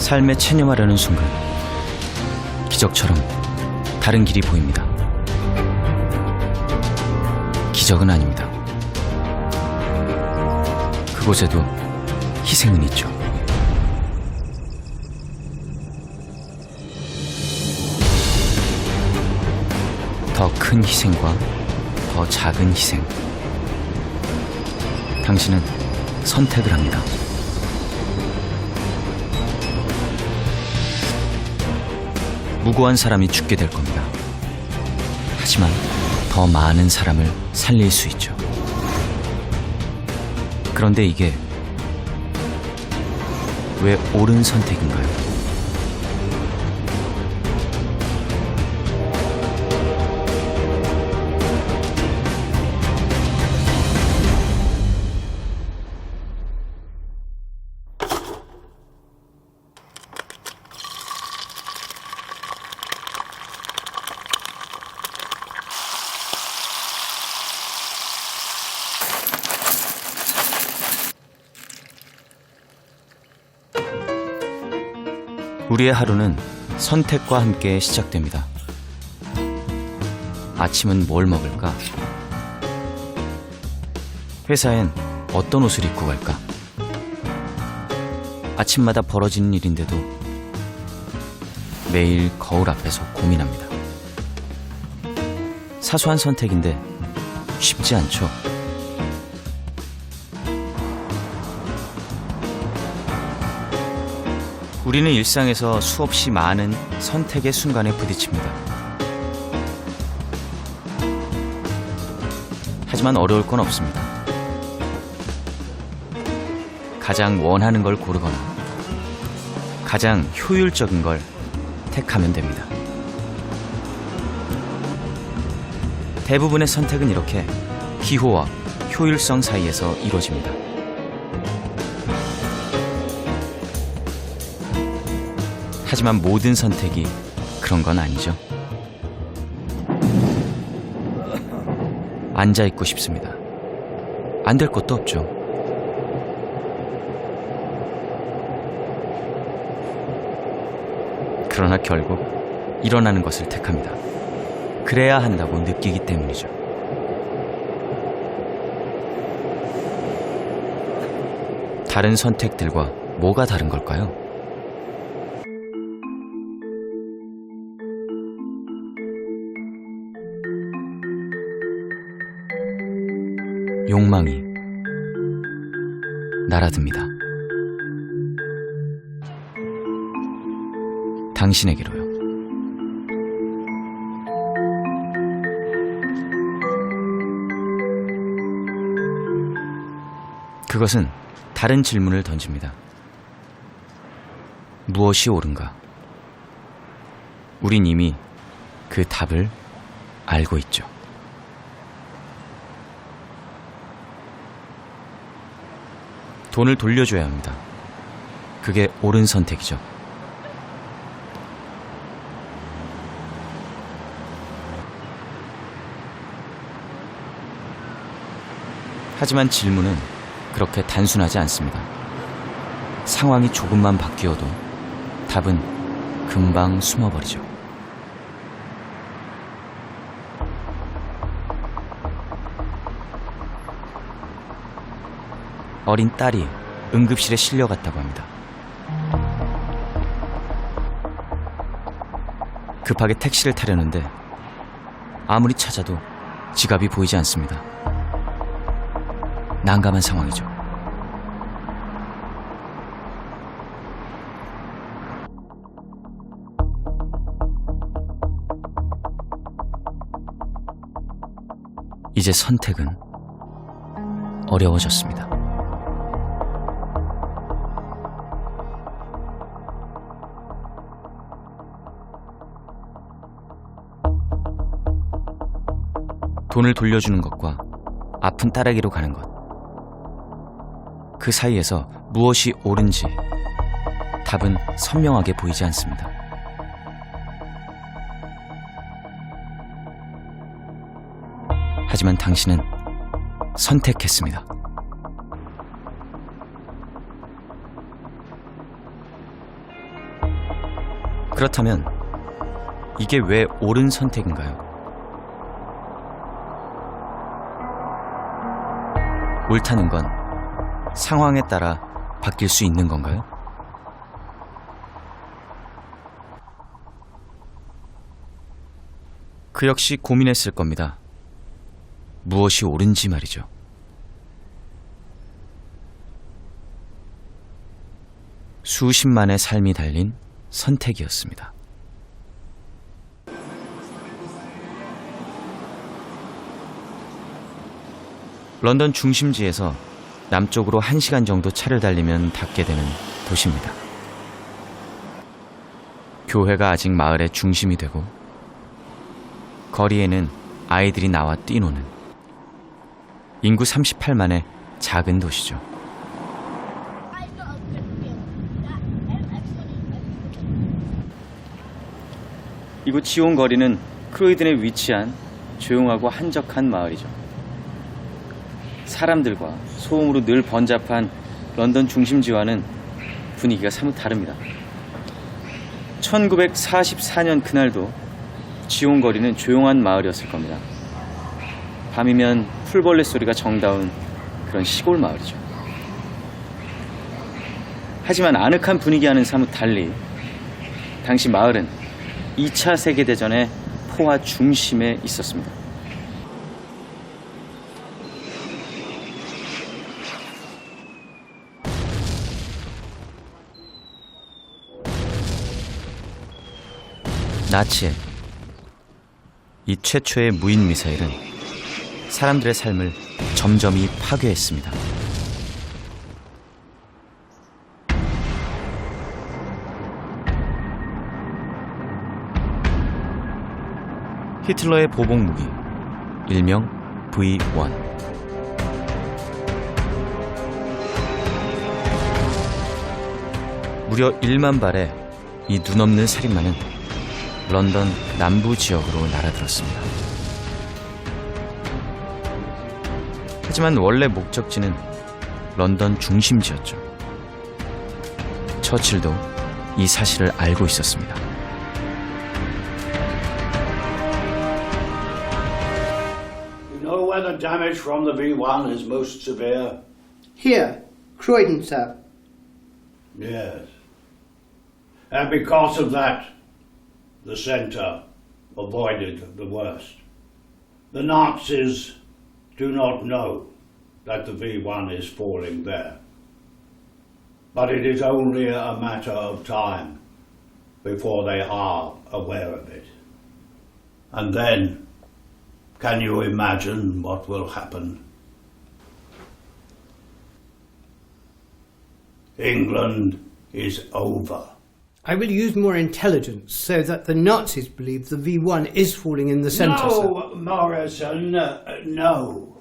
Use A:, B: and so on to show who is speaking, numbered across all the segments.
A: 삶에 체념하려는 순간 기적처럼 다른 길이 보입니다. 기적은 아닙니다. 그곳에도 희생은 있죠. 더 큰 희생과 더 작은 희생. 당신은 선택을 합니다. 무고한 사람이 죽게 될 겁니다. 하지만 더 많은 사람을 살릴 수 있죠. 그런데 이게 왜 옳은 선택인가요? 우리의 하루는 선택과 함께 시작됩니다. 아침은 뭘 먹을까? 회사엔 어떤 옷을 입고 갈까? 아침마다 벌어지는 일인데도 매일 거울 앞에서 고민합니다. 사소한 선택인데 쉽지 않죠? 우리는 일상에서 수없이 많은 선택의 순간에 부딪힙니다. 하지만 어려울 건 없습니다. 가장 원하는 걸 고르거나 가장 효율적인 걸 택하면 됩니다. 대부분의 선택은 이렇게 기호와 효율성 사이에서 이루어집니다. 하지만 모든 선택이 그런 건 아니죠. 앉아있고 싶습니다. 안 될 것도 없죠. 그러나 결국 일어나는 것을 택합니다. 그래야 한다고 느끼기 때문이죠. 다른 선택들과 뭐가 다른 걸까요? 욕망이 날아듭니다. 당신에게로요. 그것은 다른 질문을 던집니다. 무엇이 옳은가? 우린 이미 그 답을 알고 있죠. 돈을 돌려줘야 합니다. 그게 옳은 선택이죠. 하지만 질문은 그렇게 단순하지 않습니다. 상황이 조금만 바뀌어도 답은 금방 숨어버리죠. 어린 딸이 응급실에 실려갔다고 합니다. 급하게 택시를 타려는데 아무리 찾아도 지갑이 보이지 않습니다. 난감한 상황이죠. 이제 선택은 어려워졌습니다. 돈을 돌려주는 것과 아픈 딸에게로 가는 것. 그 사이에서 무엇이 옳은지 답은 선명하게 보이지 않습니다. 하지만 당신은 선택했습니다. 그렇다면 이게 왜 옳은 선택인가요? 옳다는 건 상황에 따라 바뀔 수 있는 건가요? 그 역시 고민했을 겁니다. 무엇이 옳은지 말이죠. 수십만의 삶이 달린 선택이었습니다. 런던 중심지에서 남쪽으로 1시간 정도 차를 달리면 닿게 되는 도시입니다. 교회가 아직 마을의 중심이 되고 거리에는 아이들이 나와 뛰노는 인구 38만의 작은 도시죠. 이곳 지온 거리는 크로이든에 위치한 조용하고 한적한 마을이죠. 사람들과 소음으로 늘 번잡한 런던 중심지와는 분위기가 사뭇 다릅니다. 1944년 그날도 지온 거리는 조용한 마을이었을 겁니다. 밤이면 풀벌레 소리가 정다운 그런 시골 마을이죠. 하지만 아늑한 분위기와는 사뭇 달리 당시 마을은 2차 세계대전의 포화 중심에 있었습니다. 나치의 이 최초의 무인 미사일은 사람들의 삶을 점점이 파괴했습니다. 히틀러의 보복 무기, 일명 V1. 무려 1만 발의 이 눈없는 살인마는 런던 남부 지역으로 날아들었습니다. 하지만 원래 목적지는 런던 중심지였죠. 처칠도 이 사실을 알고 있었습니다.
B: You know where the damage from the V1 is most severe?
C: Here, Croydon, sir.
B: Yes. And because of that, the centre avoided the worst. The Nazis do not know that the V1 is falling there. But it is only a matter of time before they are aware of it. And then, can you imagine what will happen? England is over.
C: I will use more intelligence so that the Nazis believe the V1 is falling in the centre, sir.
B: No, Morrison, no.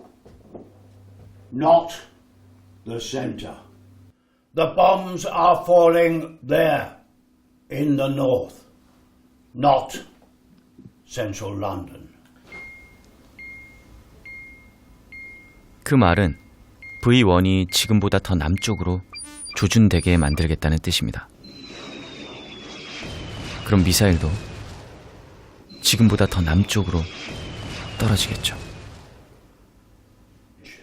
B: Not the centre. The bombs are falling there, in the north, not central London.
A: 그 말은 V1이 지금보다 더 남쪽으로 조준되게 만들겠다는 뜻입니다. 그럼 미사일도 지금보다 더 남쪽으로 떨어지겠죠.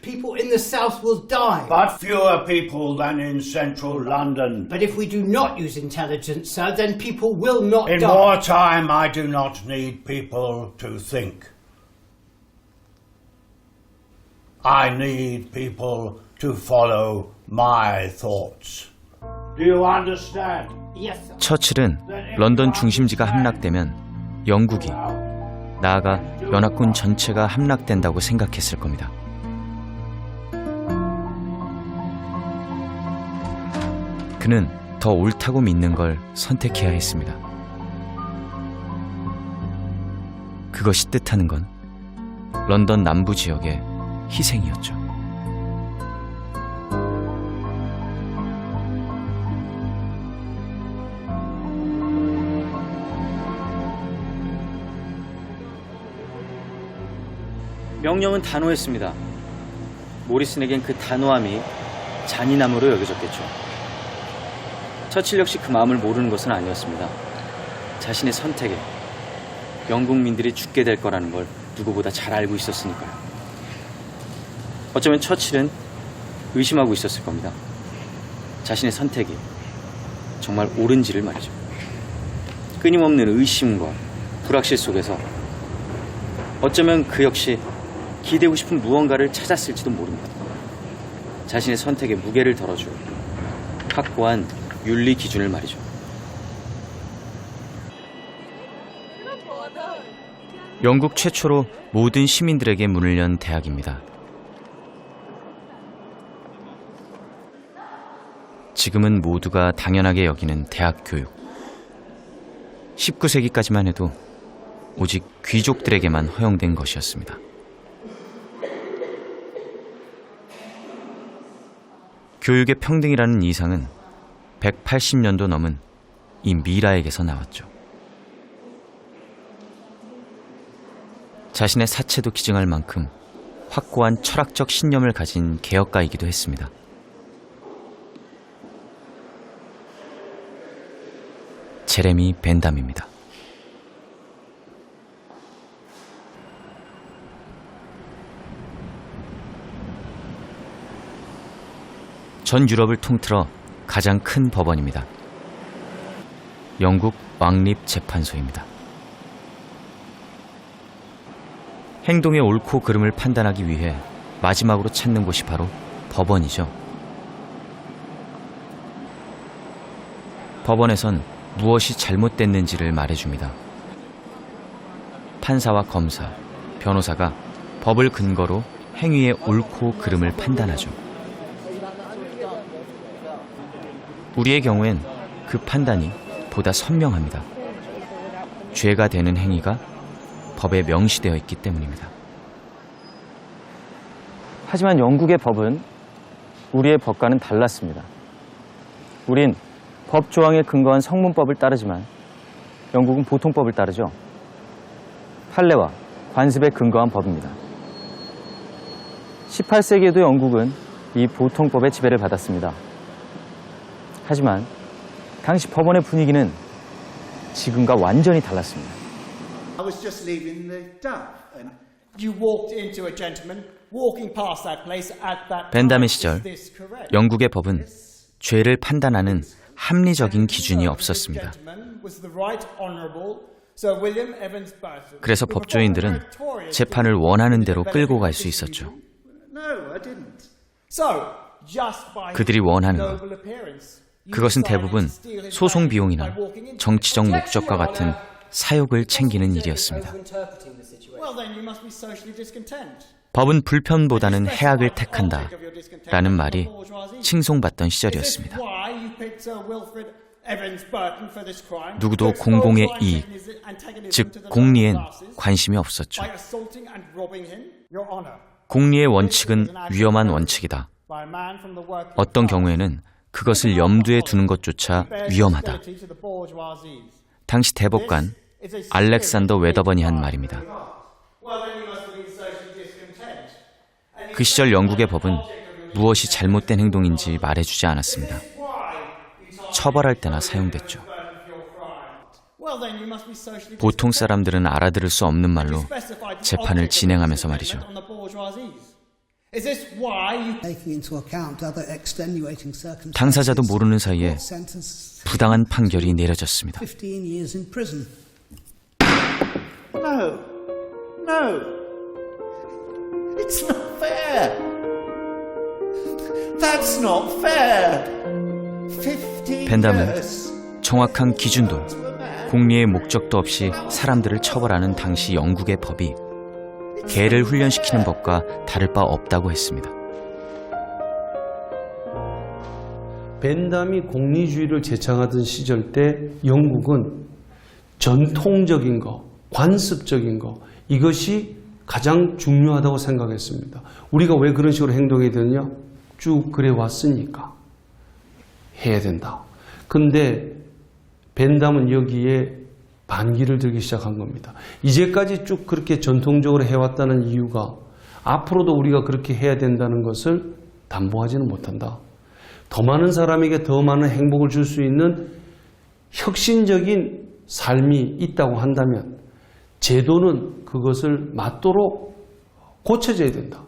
C: People in the south will die.
B: But fewer people than in central London.
C: But if we do not use intelligence, sir, then people will not
B: In
C: die.
B: wartime, I do not need people to think. I need people to follow my thoughts. Do you understand?
C: Yes, sir.
A: 처칠은 런던 중심지가 함락되면 영국이, 나아가 연합군 전체가 함락된다고 생각했을 겁니다. 그는 더 옳다고 믿는 걸 선택해야 했습니다. 그것이 뜻하는 건 런던 남부 지역의 희생이었죠. 명령은 단호했습니다. 모리슨에겐 그 단호함이 잔인함으로 여겨졌겠죠. 처칠 역시 그 마음을 모르는 것은 아니었습니다. 자신의 선택에 영국민들이 죽게 될 거라는 걸 누구보다 잘 알고 있었으니까요. 어쩌면 처칠은 의심하고 있었을 겁니다. 자신의 선택이 정말 옳은지를 말이죠. 끊임없는 의심과 불확실 속에서 어쩌면 그 역시 기대고 싶은 무언가를 찾았을지도 모릅니다. 자신의 선택에 무게를 덜어줄 확고한 윤리 기준을 말이죠. 영국 최초로 모든 시민들에게 문을 연 대학입니다. 지금은 모두가 당연하게 여기는 대학 교육. 19세기까지만 해도 오직 귀족들에게만 허용된 것이었습니다. 교육의 평등이라는 이상은 180년도 넘은 이 미라에게서 나왔죠. 자신의 사체도 기증할 만큼 확고한 철학적 신념을 가진 개혁가이기도 했습니다. 제레미 벤담입니다. 전 유럽을 통틀어 가장 큰 법원입니다. 영국 왕립재판소입니다. 행동의 옳고 그름을 판단하기 위해 마지막으로 찾는 곳이 바로 법원이죠. 법원에선 무엇이 잘못됐는지를 말해줍니다. 판사와 검사, 변호사가 법을 근거로 행위의 옳고 그름을 판단하죠. 우리의 경우엔 그 판단이 보다 선명합니다. 죄가 되는 행위가 법에 명시되어 있기 때문입니다. 하지만 영국의 법은 우리의 법과는 달랐습니다. 우린 법 조항에 근거한 성문법을 따르지만 영국은 보통법을 따르죠. 판례와 관습에 근거한 법입니다. 18세기에도 영국은 이 보통법의 지배를 받았습니다. 하지만 당시 법원의 분위기는 지금과 완전히 달랐습니다.
D: I was just leaving the dump and you walked into a gentleman walking past that place at that time.
A: 벤담의 시절
D: Is this correct?
A: 영국의 법은 죄를 판단하는 합리적인 기준이 없었습니다. 그래서 법조인들은 재판을 원하는 대로 끌고 갈 수 있었죠. 그들이 원하는 것, 그것은 대부분 소송 비용이나 정치적 목적과 같은 사욕을 챙기는 일이었습니다. 법은 불편보다는 해악을 택한다 라는 말이 칭송받던 시절이었습니다. 누구도 공공의 이익, 즉 공리엔 관심이 없었죠. 공리의 원칙은 위험한 원칙이다. 어떤 경우에는 그것을 염두에 두는 것조차 위험하다. 당시 대법관 알렉산더 웨더번이 한 말입니다. 그 시절 영국의 법은 무엇이 잘못된 행동인지 말해주지 않았습니다. 처벌할 때나 사용됐죠. 보통 사람들은 알아들을 수 없는 말로 재판을 진행하면서 말이죠. 당사자도 모르는 사이에 부당한 판결이 내려졌습니다.
D: No. It's not fair. That's not fair. 15
A: 벤담은
D: years.
A: 정확한 기준도 공리의 목적도 없이 사람들을 처벌하는 당시 영국의 법이 개를 훈련시키는 법과 다를 바 없다고 했습니다.
E: 벤담이 공리주의를 제창하던 시절 때 영국은 전통적인 거, 관습적인 거, 이것이 가장 중요하다고 생각했습니다. 우리가 왜 그런 식으로 행동해야 되느냐? 쭉 그래 왔으니까 해야 된다. 근데 벤담은 여기에 반기를 들기 시작한 겁니다. 이제까지 쭉 그렇게 전통적으로 해왔다는 이유가 앞으로도 우리가 그렇게 해야 된다는 것을 담보하지는 못한다. 더 많은 사람에게 더 많은 행복을 줄 수 있는 혁신적인 삶이 있다고 한다면 제도는 그것을 맞도록 고쳐져야 된다.